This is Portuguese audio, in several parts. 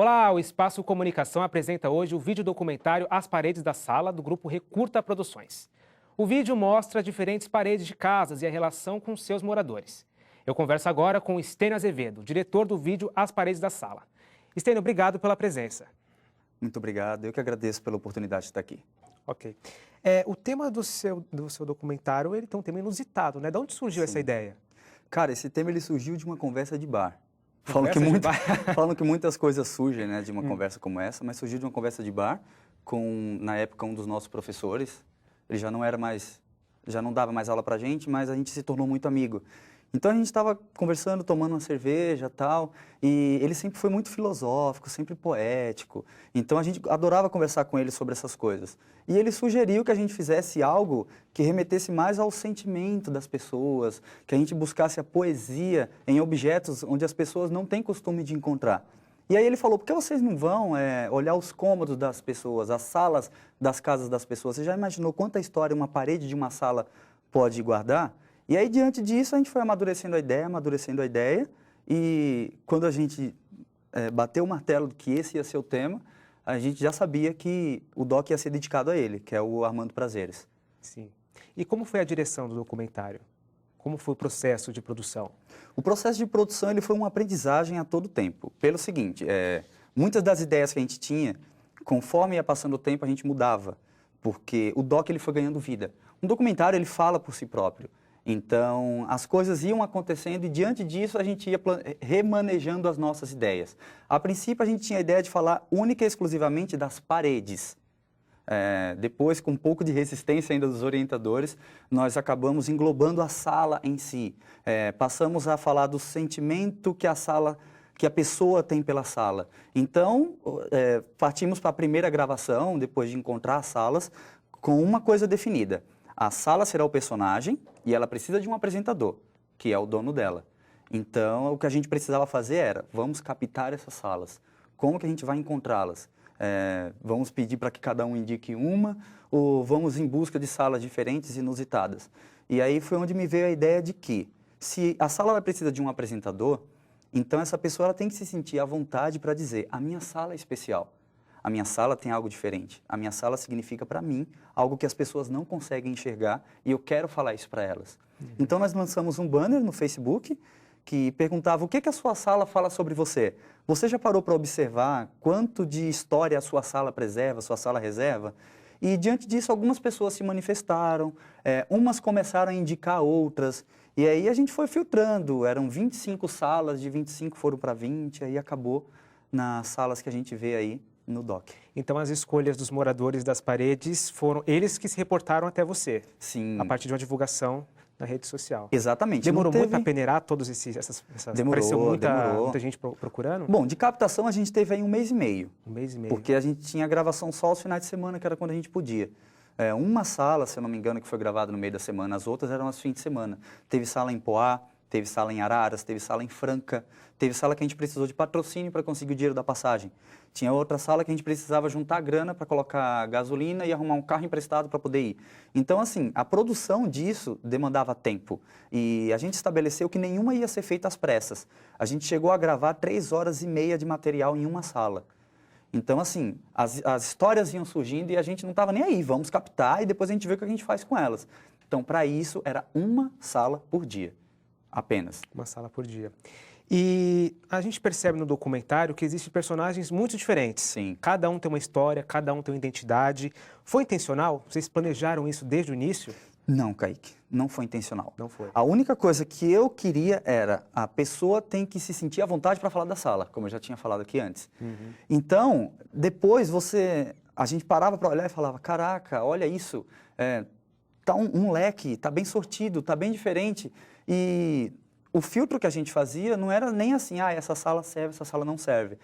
Olá, o Espaço Comunicação apresenta hoje o vídeo documentário As Paredes da Sala, do grupo Recurta Produções. O vídeo mostra diferentes paredes de casas e a relação com seus moradores. Eu converso agora com Estênio Azevedo, diretor do vídeo As Paredes da Sala. Estênio, obrigado pela presença. Muito obrigado, eu que agradeço pela oportunidade de estar aqui. Ok. O tema do seu documentário, ele tem um tema inusitado, né? De onde surgiu essa ideia? Cara, esse tema ele surgiu de uma conversa de bar. Conversa de bar? Falam que muitas coisas surgem, né, de uma conversa como essa, mas surgiu de uma conversa de bar com, na época, um dos nossos professores. Ele já não dava mais aula pra gente, mas a gente se tornou muito amigo. Então a gente estava conversando, tomando uma cerveja e tal, e ele sempre foi muito filosófico, sempre poético. Então a gente adorava conversar com ele sobre essas coisas. E ele sugeriu que a gente fizesse algo que remetesse mais ao sentimento das pessoas, que a gente buscasse a poesia em objetos onde as pessoas não têm costume de encontrar. E aí ele falou, por que vocês não vão olhar os cômodos das pessoas, as salas das casas das pessoas? Você já imaginou quanta história uma parede de uma sala pode guardar? E aí, diante disso, a gente foi amadurecendo a ideia, e quando a gente bateu o martelo de que esse ia ser o tema, a gente já sabia que o doc ia ser dedicado a ele, que é o Armando Prazeres. Sim. E como foi a direção do documentário? Como foi o processo de produção? O processo de produção ele foi uma aprendizagem a todo tempo. Pelo seguinte, muitas das ideias que a gente tinha, conforme ia passando o tempo, a gente mudava, porque o doc ele foi ganhando vida. Um documentário ele fala por si próprio. Então, as coisas iam acontecendo e, diante disso, a gente ia remanejando as nossas ideias. A princípio, a gente tinha a ideia de falar única e exclusivamente das paredes. Depois, com um pouco de resistência ainda dos orientadores, nós acabamos englobando a sala em si. Passamos a falar do sentimento que a pessoa tem pela sala. Então, partimos para a primeira gravação, depois de encontrar as salas, com uma coisa definida. A sala será o personagem e ela precisa de um apresentador, que é o dono dela. Então, o que a gente precisava fazer era, vamos captar essas salas. Como que a gente vai encontrá-las? Vamos pedir para que cada um indique uma ou vamos em busca de salas diferentes e inusitadas? E aí foi onde me veio a ideia de que, se a sala ela precisa de um apresentador, então essa pessoa ela tem que se sentir à vontade para dizer, a minha sala é especial. A minha sala tem algo diferente. A minha sala significa para mim algo que as pessoas não conseguem enxergar e eu quero falar isso para elas. Então nós lançamos um banner no Facebook que perguntava o que a sua sala fala sobre você. Você já parou para observar quanto de história a sua sala preserva, a sua sala reserva? E diante disso algumas pessoas se manifestaram, umas começaram a indicar outras e aí a gente foi filtrando. Eram 25 salas, de 25 foram para 20, aí acabou nas salas que a gente vê aí no doc. Então, as escolhas dos moradores das paredes foram eles que se reportaram até você? Sim. A partir de uma divulgação na rede social? Exatamente. Demorou muito para peneirar todos essas... Apareceu muita gente procurando? Bom, de captação a gente teve aí 1 mês e meio. 1 mês e meio. Porque a gente tinha gravação só aos finais de semana, que era quando a gente podia. Uma sala, se eu não me engano, que foi gravada no meio da semana, as outras eram aos fins de semana. Teve sala em Poá, teve sala em Araras, teve sala em Franca, teve sala que a gente precisou de patrocínio para conseguir o dinheiro da passagem. Tinha outra sala que a gente precisava juntar grana para colocar gasolina e arrumar um carro emprestado para poder ir. Então, assim, a produção disso demandava tempo. E a gente estabeleceu que nenhuma ia ser feita às pressas. A gente chegou a gravar 3 horas e meia de material em uma sala. Então, assim, as histórias iam surgindo e a gente não estava nem aí. Vamos captar e depois a gente vê o que a gente faz com elas. Então, para isso, era uma sala por dia. Apenas. Uma sala por dia. E a gente percebe no documentário que existem personagens muito diferentes. Sim. Cada um tem uma história, cada um tem uma identidade. Foi intencional? Vocês planejaram isso desde o início? Não, Kaique. Não foi intencional. Não foi. A única coisa que eu queria era a pessoa tem que se sentir à vontade para falar da sala, como eu já tinha falado aqui antes. Então, depois a gente parava para olhar e falava, caraca, olha isso, tá um leque, tá bem sortido, tá bem diferente. E o filtro que a gente fazia não era nem assim, essa sala serve, essa sala não serve.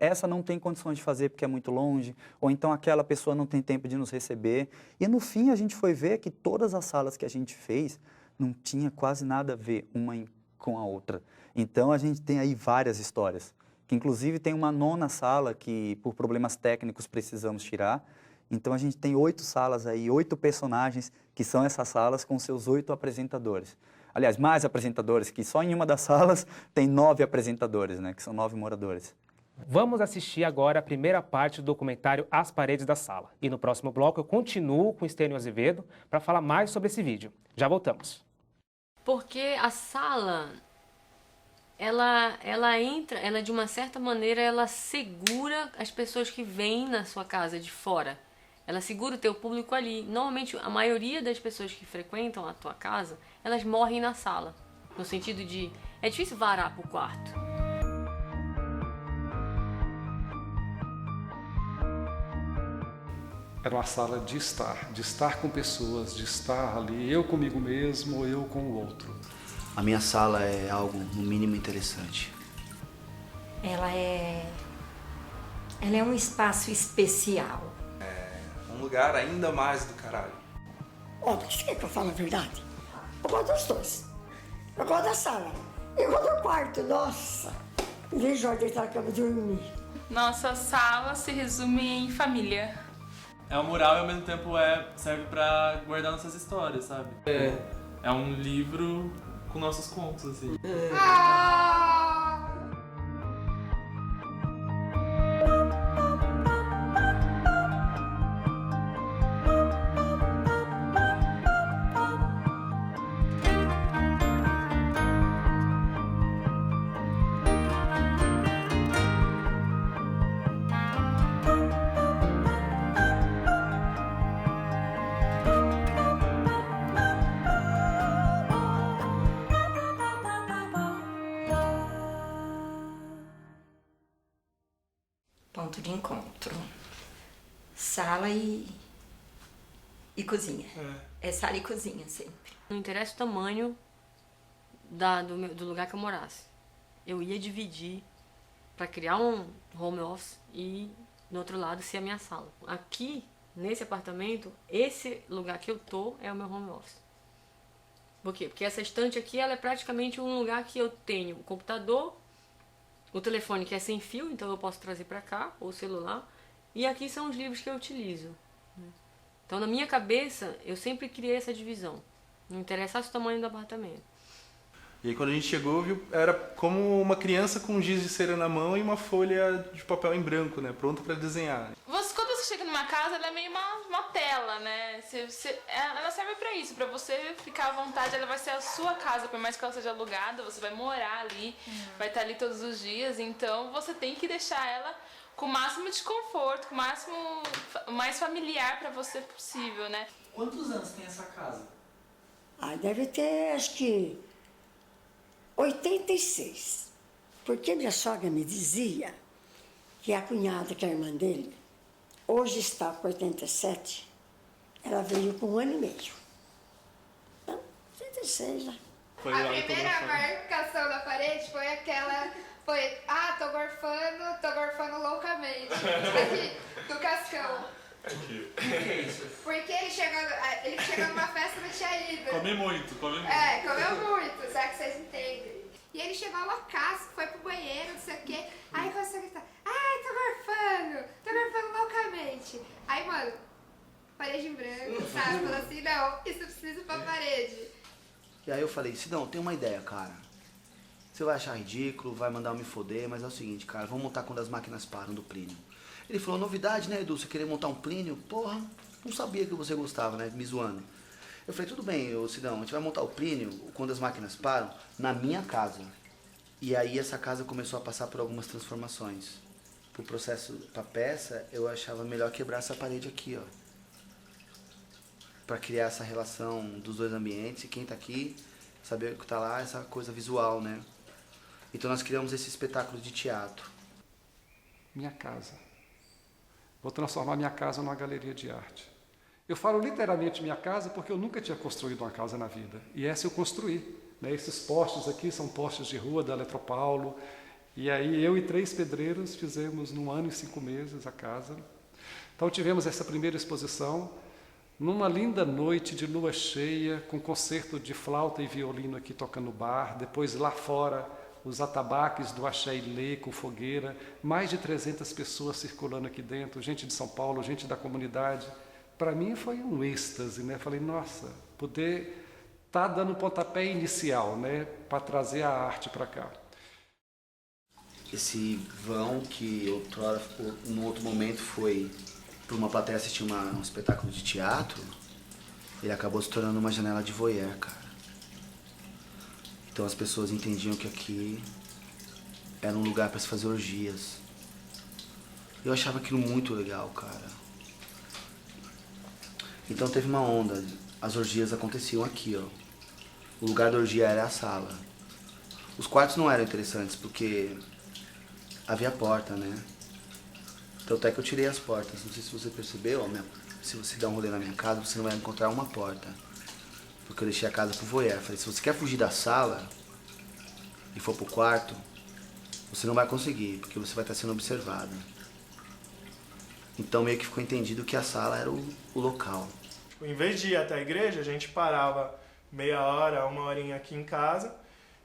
Essa não tem condições de fazer porque é muito longe, ou então aquela pessoa não tem tempo de nos receber. E no fim a gente foi ver que todas as salas que a gente fez não tinha quase nada a ver uma com a outra. Então a gente tem aí várias histórias, que inclusive tem uma 9ª sala que por problemas técnicos precisamos tirar. Então a gente tem 8 salas aí, 8 personagens que são essas salas com seus 8 apresentadores. Aliás, mais apresentadores, que só em uma das salas tem 9 apresentadores, né? Que são 9 moradores. Vamos assistir agora a primeira parte do documentário As Paredes da Sala. E no próximo bloco eu continuo com Estênio Azevedo para falar mais sobre esse vídeo. Já voltamos. Porque a sala, ela entra, ela de uma certa maneira, ela segura as pessoas que vêm na sua casa de fora. Ela segura o teu público ali. Normalmente, a maioria das pessoas que frequentam a tua casa, elas morrem na sala. No sentido de, é difícil varar pro quarto. Era uma sala de estar com pessoas, de estar ali, eu comigo mesmo, eu com o outro. A minha sala é algo, no mínimo, interessante. Ela é um espaço especial. Um lugar ainda mais do caralho. Ó, você quer que eu fale a verdade? Eu gosto dos dois. Eu gosto da sala. Eu gosto do quarto, nossa. Vejo a deitar na cama dormir. Nossa sala se resume em família. É um mural e ao mesmo tempo serve pra guardar nossas histórias, sabe? É um livro com nossos contos, assim. Ponto de encontro. Sala e cozinha. É sala e cozinha sempre. Não interessa o tamanho do lugar que eu morasse. Eu ia dividir para criar um home office e no outro lado ser a minha sala. Aqui, nesse apartamento, esse lugar que eu tô é o meu home office. Por quê? Porque essa estante aqui, ela é praticamente um lugar que eu tenho o computador, o telefone que é sem fio, então eu posso trazer para cá, ou o celular, e aqui são os livros que eu utilizo. Então, na minha cabeça, eu sempre criei essa divisão. Não interessasse o tamanho do apartamento. E aí quando a gente chegou, viu, era como uma criança com um giz de cera na mão e uma folha de papel em branco, né? Pronta para desenhar. Quando você chega numa casa, ela é meio uma tela, né? Ela serve pra isso, pra você ficar à vontade. Ela vai ser a sua casa, por mais que ela seja alugada, você vai morar ali, vai estar ali todos os dias. Então você tem que deixar ela com o máximo de conforto, com o mais familiar pra você possível, né? Quantos anos tem essa casa? Ah, deve ter, acho que 86. Porque minha sogra me dizia que a cunhada, que é a irmã dele, hoje está com 87, ela veio com 1 ano e meio. Então, 86, né? A primeira marcação da parede foi aquela, tô gorfando loucamente. Aqui, do Cascão. O que é isso? Porque ele chegou numa festa, não tinha ido. Come muito. Comeu muito, será que vocês entendem? E ele chegou loucaço, foi pro banheiro, não sei o quê. Aí começou a gritar, tô gorfando loucamente. Aí, mano, parede em branco, sabe? Falou assim, não, isso precisa ir pra parede. E aí eu falei, Sidão, tem uma ideia, cara. Você vai achar ridículo, vai mandar eu me foder, mas é o seguinte, cara, vamos montar quando as máquinas param do Plínio. Ele falou, novidade, né, Edu? Você querer montar um Plínio? Porra, não sabia que você gostava, né? Me zoando. Eu falei, tudo bem, ô Sidão, a gente vai montar o Plínio quando as máquinas param na minha casa. E aí essa casa começou a passar por algumas transformações. Pro processo, pra peça, eu achava melhor quebrar essa parede aqui, ó. Pra criar essa relação dos dois ambientes, e quem tá aqui, saber o que tá lá, essa coisa visual, né? Então nós criamos esse espetáculo de teatro. Minha casa. Vou transformar minha casa numa galeria de arte. Eu falo literalmente minha casa porque eu nunca tinha construído uma casa na vida. E essa eu construí. Né? Esses postes aqui são postes de rua da Eletropaulo. E aí eu e 3 pedreiros fizemos num ano e 5 meses a casa. Então tivemos essa primeira exposição numa linda noite de lua cheia, com concerto de flauta e violino aqui tocando no bar. Depois lá fora, os atabaques do Axé Ilê com fogueira. Mais de 300 pessoas circulando aqui dentro. Gente de São Paulo, gente da comunidade. Para mim foi um êxtase, né? Falei, nossa, poder estar dando o pontapé inicial, né? Para trazer a arte para cá. esse vão que outrora, num outro momento, foi para uma plateia assistir um espetáculo de teatro, ele acabou se tornando uma janela de voyeur, cara. Então as pessoas entendiam que aqui era um lugar para se fazer orgias. Eu achava aquilo muito legal, cara. Então teve uma onda, as orgias aconteciam aqui, ó. O lugar da orgia era a sala. Os quartos não eram interessantes porque havia porta, né? Então até que eu tirei as portas. Não sei se você percebeu, ó, se você der um rolê na minha casa, você não vai encontrar uma porta. Porque eu deixei a casa pro voyeur. Falei, se você quer fugir da sala e for pro quarto, você não vai conseguir, porque você vai estar sendo observado. Então meio que ficou entendido que a sala era o local. Em vez de ir até a igreja, a gente parava meia hora, uma horinha aqui em casa,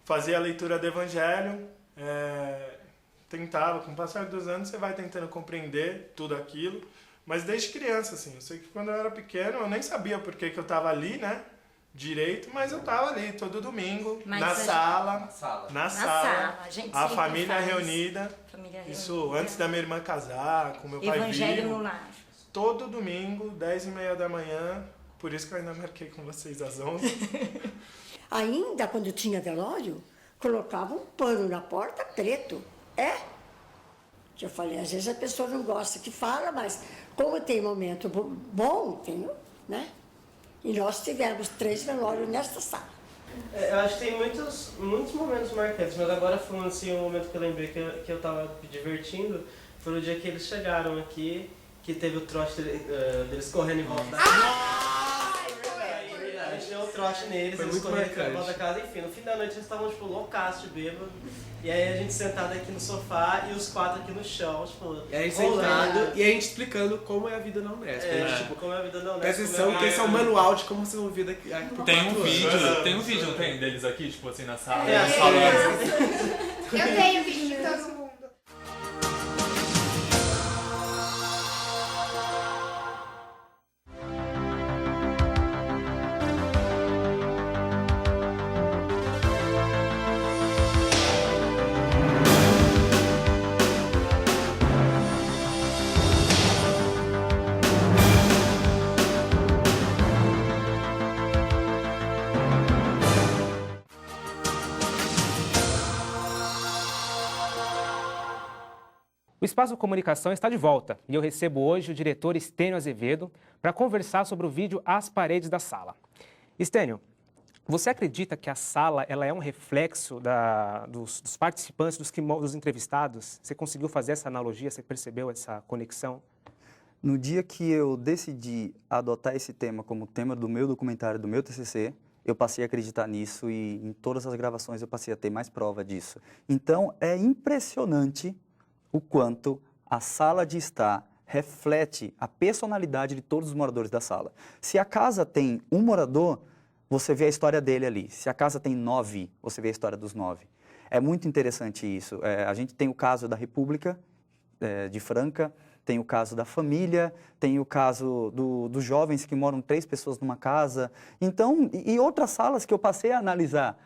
fazia a leitura do evangelho, tentava, com o passar dos anos, você vai tentando compreender tudo aquilo, mas desde criança, assim, eu sei que quando eu era pequeno, eu nem sabia por que eu estava ali, né, direito, mas eu estava ali todo domingo, na sala, a família reunida, isso antes da minha irmã casar, com meu pai Evangelho vivo, no lar. todo domingo, 10h30 da manhã, por isso que eu ainda marquei com vocês às 11. Ainda quando tinha velório, colocava um pano na porta preto. Que eu falei, às vezes a pessoa não gosta que fala, mas como tem momento bom, tem, né? E nós tivemos 3 velórios nesta sala. Eu acho que tem muitos momentos marcantes, mas agora falando assim, um momento que eu lembrei que eu tava me divertindo, foi o dia que eles chegaram aqui, que teve o trote deles correndo em volta da casa. A gente deu um trote neles, foi eles muito correndo em volta da casa, enfim, no fim da noite eles estavam tipo loucaço de bêbado. E aí a gente sentado aqui no sofá e os 4 aqui no chão, tipo, e aí sentado e a gente explicando como é a vida na Unesp. Tipo, como é a vida na Unesp. Presta atenção que esse é o manual de como vocês vão viver daqui por Tem um 4 vídeo, anos. tem um vídeo, não tem, deles aqui, tipo assim, na sala. Eu tenho vídeo de todo mundo. O Espaço Comunicação está de volta e eu recebo hoje o diretor Estênio Azevedo para conversar sobre o vídeo As Paredes da Sala. Estênio, você acredita que a sala ela é um reflexo dos participantes, dos entrevistados? Você conseguiu fazer essa analogia? Você percebeu essa conexão? No dia que eu decidi adotar esse tema como tema do meu documentário, do meu TCC, eu passei a acreditar nisso e em todas as gravações eu passei a ter mais prova disso. Então, é impressionante o quanto a sala de estar reflete a personalidade de todos os moradores da sala. Se a casa tem um morador, você vê a história dele ali. Se a casa tem 9, você vê a história dos 9. É muito interessante isso. A gente tem o caso da República de Franca, tem o caso da família, tem o caso dos jovens que moram 3 pessoas numa casa. Então, e outras salas que eu passei a analisar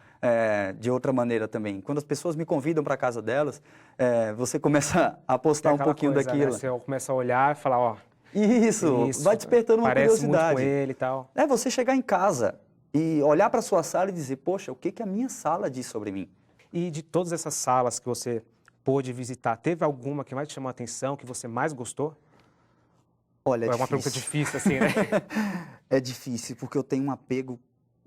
de outra maneira também. Quando as pessoas me convidam para a casa delas, você começa a apostar um pouquinho coisa, daquilo. Né? Você começa a olhar e falar, ó... Isso, vai despertando uma parece curiosidade. Muito com ele e tal. Você chegar em casa e olhar para a sua sala e dizer, poxa, o que a minha sala diz sobre mim? E de todas essas salas que você pôde visitar, teve alguma que mais te chamou a atenção, que você mais gostou? Olha, é uma pergunta difícil, assim, né? É difícil, porque eu tenho um apego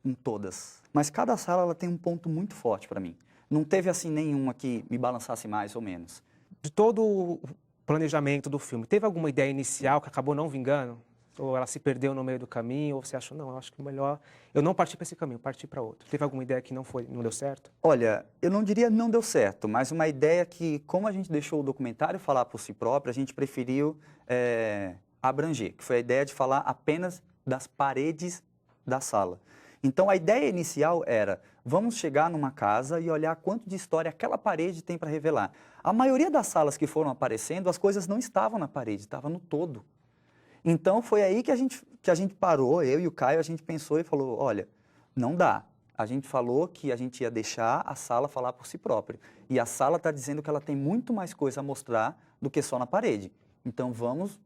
em todas. Mas cada sala ela tem um ponto muito forte para mim. Não teve, assim, nenhuma que me balançasse mais ou menos. De todo o planejamento do filme, teve alguma ideia inicial que acabou não vingando? Ou ela se perdeu no meio do caminho? Ou você achou, não, eu acho que melhor... Eu não parti para esse caminho, parti para outro. Teve alguma ideia que não deu certo? Olha, eu não diria não deu certo, mas uma ideia que, como a gente deixou o documentário falar por si próprio, a gente preferiu abranger, que foi a ideia de falar apenas das paredes da sala. Então, a ideia inicial era, vamos chegar numa casa e olhar quanto de história aquela parede tem para revelar. A maioria das salas que foram aparecendo, as coisas não estavam na parede, estavam no todo. Então, foi aí que a gente parou, eu e o Caio, a gente pensou e falou, olha, não dá. A gente falou que a gente ia deixar a sala falar por si própria. E a sala está dizendo que ela tem muito mais coisa a mostrar do que só na parede. Então vamos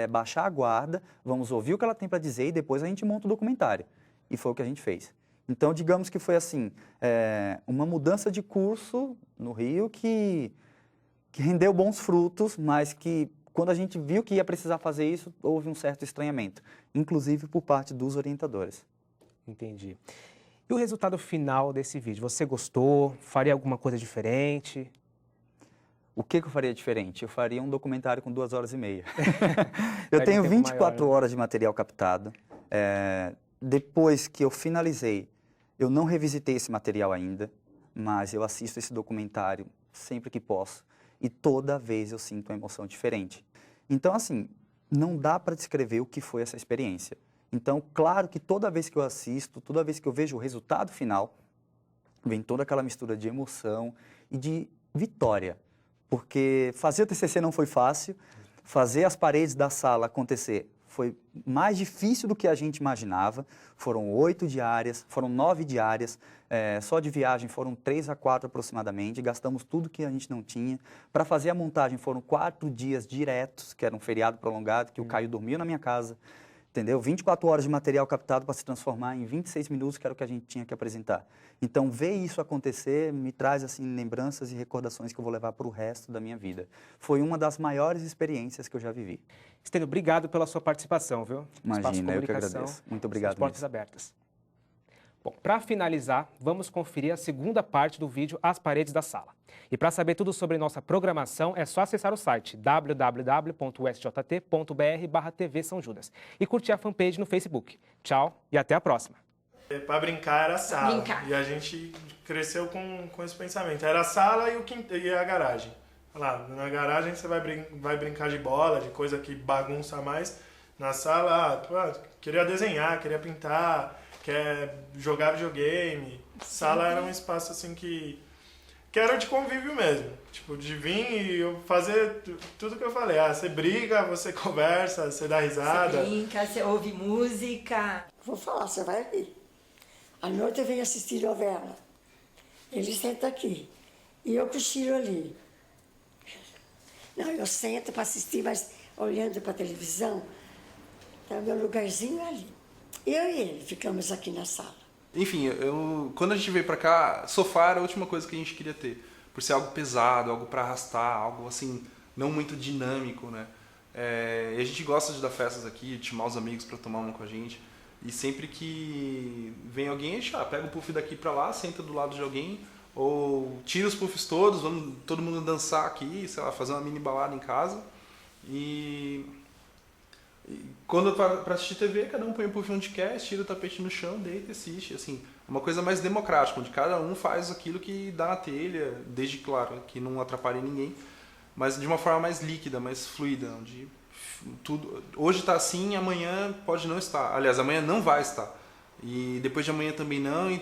baixar a guarda, vamos ouvir o que ela tem para dizer e depois a gente monta o documentário. E foi o que a gente fez. Então, digamos que foi assim, uma mudança de curso no Rio que rendeu bons frutos, mas que quando a gente viu que ia precisar fazer isso, houve um certo estranhamento, inclusive por parte dos orientadores. Entendi. E o resultado final desse vídeo? Você gostou? Faria alguma coisa diferente? O que eu faria diferente? Eu faria um documentário com 2h30. Eu tenho 24 horas de material captado. Depois que eu finalizei, eu não revisitei esse material ainda, mas eu assisto esse documentário sempre que posso e toda vez eu sinto uma emoção diferente. Então, assim, não dá para descrever o que foi essa experiência. Então, claro que toda vez que eu assisto, toda vez que eu vejo o resultado final, vem toda aquela mistura de emoção e de vitória. Porque fazer o TCC não foi fácil, fazer as paredes da sala acontecer foi mais difícil do que a gente imaginava. Foram 8 diárias, foram 9 diárias, só de viagem foram 3 a 4 aproximadamente, gastamos tudo que a gente não tinha. Para fazer a montagem foram 4 dias diretos, que era um feriado prolongado, que o Caio dormiu na minha casa. Entendeu? 24 horas de material captado para se transformar em 26 minutos, que era o que a gente tinha que apresentar. Então, ver isso acontecer me traz assim lembranças e recordações que eu vou levar para o resto da minha vida. Foi uma das maiores experiências que eu já vivi. Stênio, obrigado pela sua participação, viu? Imagina, eu que agradeço. Muito obrigado. Portas abertas. Bom, para finalizar, vamos conferir a segunda parte do vídeo As Paredes da Sala. E para saber tudo sobre nossa programação, é só acessar o site www.usjt.br/TV São Judas e curtir a fanpage no Facebook. Tchau e até a próxima. Para brincar era a sala. Brincar. E a gente cresceu com esse pensamento. Era a sala e a garagem. Lá, na garagem você vai brincar de bola, de coisa que bagunça mais. Na sala, queria desenhar, queria pintar, quer jogar videogame. Sala era um espaço assim que era de convívio mesmo. Tipo, de vir e eu fazer tudo que eu falei. Você briga, você conversa, você dá risada. Você brinca, você ouve música. Vou falar, você vai rir. À noite eu venho assistir novela. Ele senta aqui. E eu cochilo ali. Não, eu sento para assistir, mas olhando para a televisão, tá o meu lugarzinho ali. Eu e ele ficamos aqui na sala. Enfim, quando a gente veio pra cá, sofá era a última coisa que a gente queria ter. Por ser algo pesado, algo para arrastar, algo assim, não muito dinâmico, né? E a gente gosta de dar festas aqui, de chamar os amigos para tomar uma com a gente. E sempre que vem alguém, a gente pega o puff daqui para lá, senta do lado de alguém, ou tira os puffs todos, vamos todo mundo dançar aqui, sei lá, fazer uma mini balada em casa. E quando para assistir TV, cada um põe o puff onde quer, tira o tapete no chão, deita e assiste. Assim, uma coisa mais democrática, onde cada um faz aquilo que dá na telha, desde, claro, que não atrapalhe ninguém, mas de uma forma mais líquida, mais fluida, onde tudo hoje está assim, amanhã pode não estar. Aliás, amanhã não vai estar. E depois de amanhã também não, e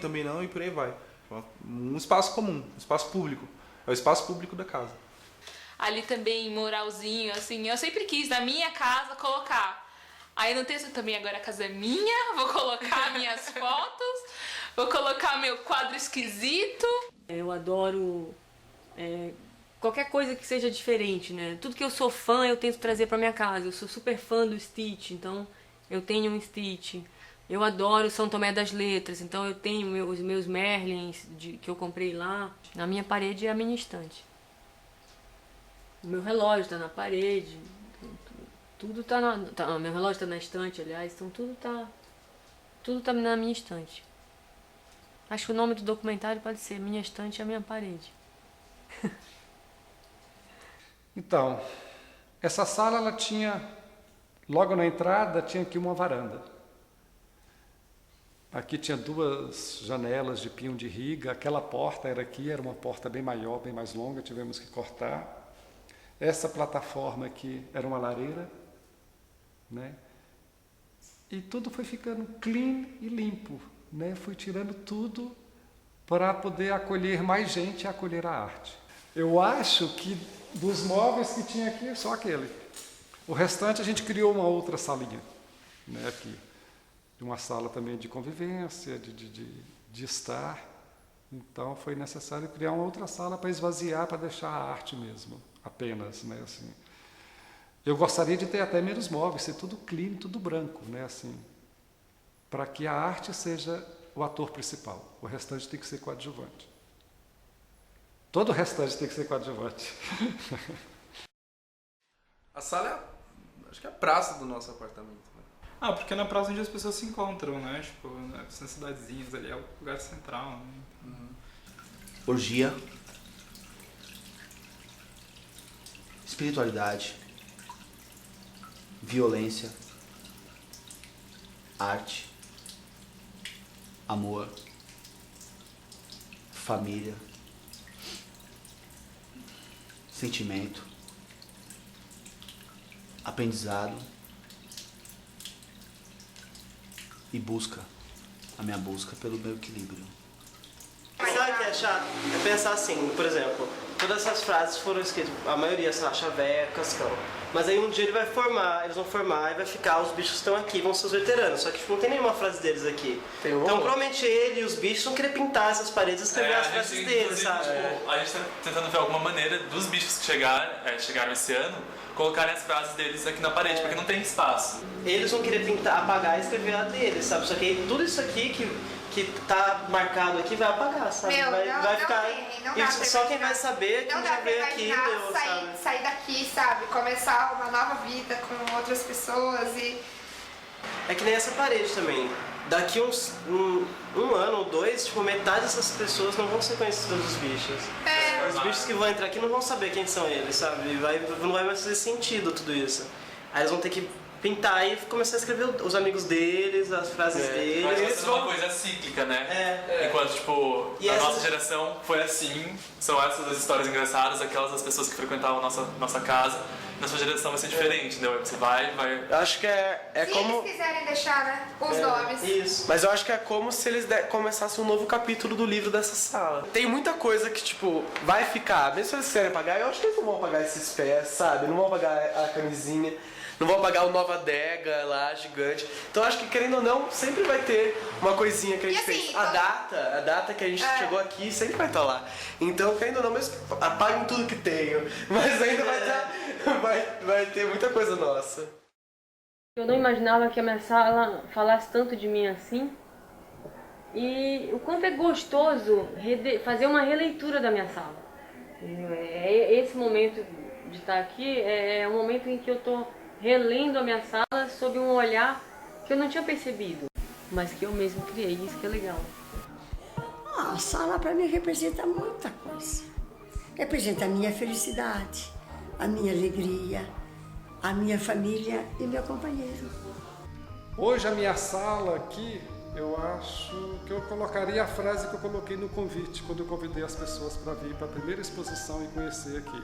por aí vai. Um espaço comum, um espaço público. É o espaço público da casa. Ali também, muralzinho, assim, eu sempre quis na minha casa colocar. Aí no texto também, agora a casa é minha, vou colocar minhas fotos, vou colocar meu quadro esquisito. Eu adoro qualquer coisa que seja diferente, né? Tudo que eu sou fã eu tento trazer pra minha casa. Eu sou super fã do Stitch, então eu tenho um Stitch. Eu adoro São Tomé das Letras, então eu tenho os meus Merlins que eu comprei lá. Na minha parede é a minha estante. O meu relógio está na parede, tudo tá meu relógio está na estante, aliás, então tudo tá na minha estante. Acho que o nome do documentário pode ser Minha Estante e a Minha Parede. Então, essa sala, ela tinha, logo na entrada, tinha aqui uma varanda. Aqui tinha 2 janelas de pinho de riga, aquela porta era aqui, era uma porta bem maior, bem mais longa, tivemos que cortar. Essa plataforma aqui era uma lareira, né? E tudo foi ficando clean e limpo, né? Fui tirando tudo para poder acolher mais gente e acolher a arte. Eu acho que dos móveis que tinha aqui, só aquele. O restante a gente criou uma outra salinha, né? Aqui. Uma sala também de convivência, de estar. Então foi necessário criar uma outra sala para esvaziar, para deixar a arte mesmo, apenas, né, assim. Eu gostaria de ter até menos móveis, ser tudo clean, tudo branco, né, assim, para que a arte seja o ator principal. O restante tem que ser coadjuvante. Todo o restante tem que ser coadjuvante. A sala é, acho que é a praça do nosso apartamento. Né? Ah, porque é na praça onde as pessoas se encontram, né? Tipo, nas cidadezinhas ali, é o lugar central, né? Orgia, espiritualidade, violência, arte, amor, família, sentimento, aprendizado e busca, a minha busca pelo meu equilíbrio. Sabe o que é chato? É pensar assim, por exemplo, todas essas frases foram escritas, a maioria, sei lá, Chaveco, Cascão. Mas aí um dia eles vão formar e vai ficar, os bichos estão aqui, vão ser os veteranos, só que não tem nenhuma frase deles aqui. Então provavelmente ele e os bichos vão querer pintar essas paredes e escrever as frases deles, sabe? Tipo, a gente tá tentando ver alguma maneira dos bichos que chegaram esse ano, colocarem as frases deles aqui na parede, porque não tem espaço. Eles vão querer pintar, apagar e escrever a deles, sabe? Só que aí tudo isso aqui que tá marcado aqui vai apagar, sabe? Meu, vai ficar. Não dá pra só quem vai saber, quem já veio aqui, sair daqui, sabe? Começar uma nova vida com outras pessoas e. É que nem essa parede também. Daqui um ano ou dois, tipo, metade dessas pessoas não vão ser conhecidas dos bichos. Os bichos que vão entrar aqui não vão saber quem são eles, sabe? Não vai mais fazer sentido tudo isso. Aí eles vão ter que pintar e começar a escrever os amigos deles, as frases deles. Mas vai ser uma coisa cíclica, né? Enquanto, tipo, a nossa geração foi assim, são essas as histórias engraçadas, aquelas das pessoas que frequentavam nossa casa. Na sua geração vai ser diferente, entendeu? Você vai... Eu acho que é se como... eles quiserem deixar, né? Os nomes. Isso. Mas eu acho que é como se eles começassem um novo capítulo do livro dessa sala. Tem muita coisa que, tipo, vai ficar. Mesmo se eles quiserem apagar, eu acho que eles não vão apagar esses pés, sabe? Não vão apagar a camisinha. Não vão apagar o Nova Adega lá, gigante. Então acho que, querendo ou não, sempre vai ter uma coisinha que a gente fez. A data que a gente chegou aqui sempre vai estar lá. Então, querendo ou não, mesmo que apaguem tudo que tenho. Mas ainda vai ter muita coisa nossa. Eu não imaginava que a minha sala falasse tanto de mim assim. E o quanto é gostoso fazer uma releitura da minha sala. Esse momento de estar aqui é um momento em que eu estou relendo a minha sala sob um olhar que eu não tinha percebido, mas que eu mesmo criei, isso que é legal. A sala para mim representa muita coisa. Representa a minha felicidade, a minha alegria, a minha família e meu companheiro. Hoje a minha sala aqui, eu acho que eu colocaria a frase que eu coloquei no convite, quando eu convidei as pessoas para vir para a primeira exposição e conhecer aqui.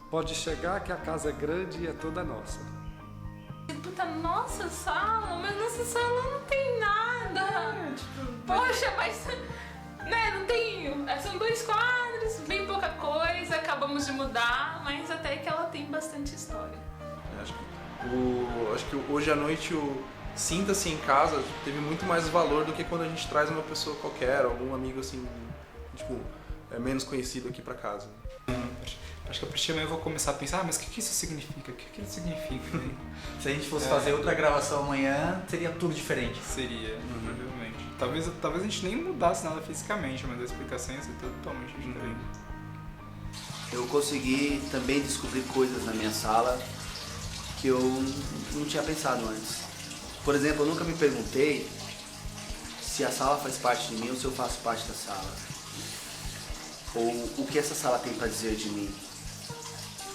Pode chegar que a casa é grande e é toda nossa. Puta, nossa sala, mas nossa sala não tem nada. Poxa, mas né, não tem. São 2 quadros, bem pouca coisa, acabamos de mudar, mas até que ela tem bastante história. Acho que hoje à noite o sinta-se em casa teve muito mais valor do que quando a gente traz uma pessoa qualquer, algum amigo assim, tipo, menos conhecido aqui pra casa. Acho que a partir de amanhã eu vou começar a pensar, mas o que isso significa? O que isso significa? Se a gente fosse fazer outra gravação amanhã, seria tudo diferente. Seria, provavelmente. Talvez a gente nem mudasse nada fisicamente, mas a explicação ia ser totalmente diferente. Eu consegui também descobrir coisas na minha sala que eu não tinha pensado antes. Por exemplo, eu nunca me perguntei se a sala faz parte de mim ou se eu faço parte da sala. Ou o que essa sala tem para dizer de mim.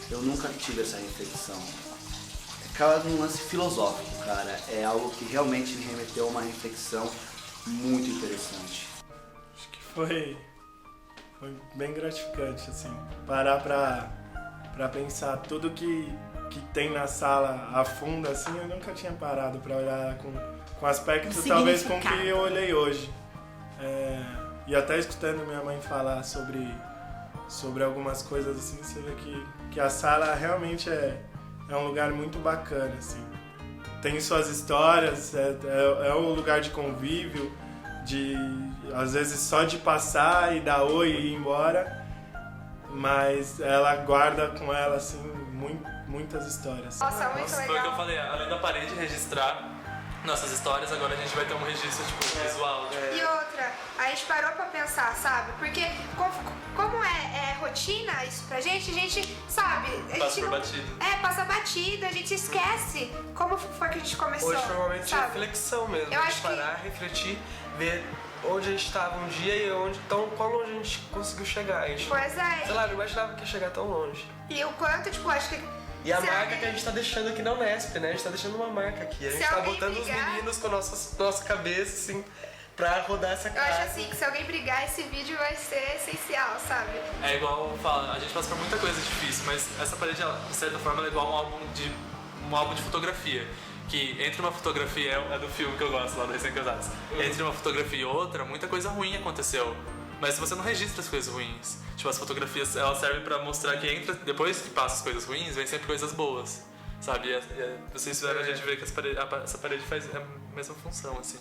Eu nunca tive essa reflexão. É quase um lance filosófico, cara. É algo que realmente me remeteu a uma reflexão muito interessante. Acho que foi bem gratificante, assim, parar pra pensar tudo que tem na sala a fundo, assim, eu nunca tinha parado pra olhar com aspecto talvez com que eu olhei hoje. E até escutando minha mãe falar sobre algumas coisas assim, você vê que a sala realmente é um lugar muito bacana, assim. Tem suas histórias, é um lugar de convívio, às vezes só de passar e dar oi e ir embora, mas ela guarda com ela, assim, muitas histórias. Nossa, muito Foi o que eu falei, além da parede registrar nossas histórias, agora a gente vai ter um registro visual. E outra, a gente parou pra pensar, sabe? Porque como é rotina isso pra gente, sabe? Passa por batido. Passa batido, a gente esquece como foi que a gente começou. Hoje foi um momento de sabe? reflexão mesmo. Eu de acho parar, refletir, ver onde a gente estava um dia e quão longe a gente conseguiu chegar. A gente, Pois é. Sei lá, não imaginava que ia chegar tão longe. E o quanto, tipo, acho que... E a marca que a gente tá deixando aqui na Unesp, né? A gente tá deixando uma marca aqui. A gente tá botando os meninos com a nossa cabeça, assim, pra rodar essa casa. Eu acho assim, que se alguém brigar, esse vídeo vai ser essencial, sabe? É igual, a gente passa por muita coisa difícil, mas essa parede, de certa forma, é igual um álbum de fotografia. Que entre uma fotografia, é do filme que eu gosto lá do Recém-Casados, entre uma fotografia e outra, muita coisa ruim aconteceu. Mas se você não registra as coisas ruins, tipo, as fotografias, elas servem pra mostrar que depois que passa as coisas ruins, vem sempre coisas boas, sabe? Vocês fizeram a gente ver que essa parede faz a mesma função, assim.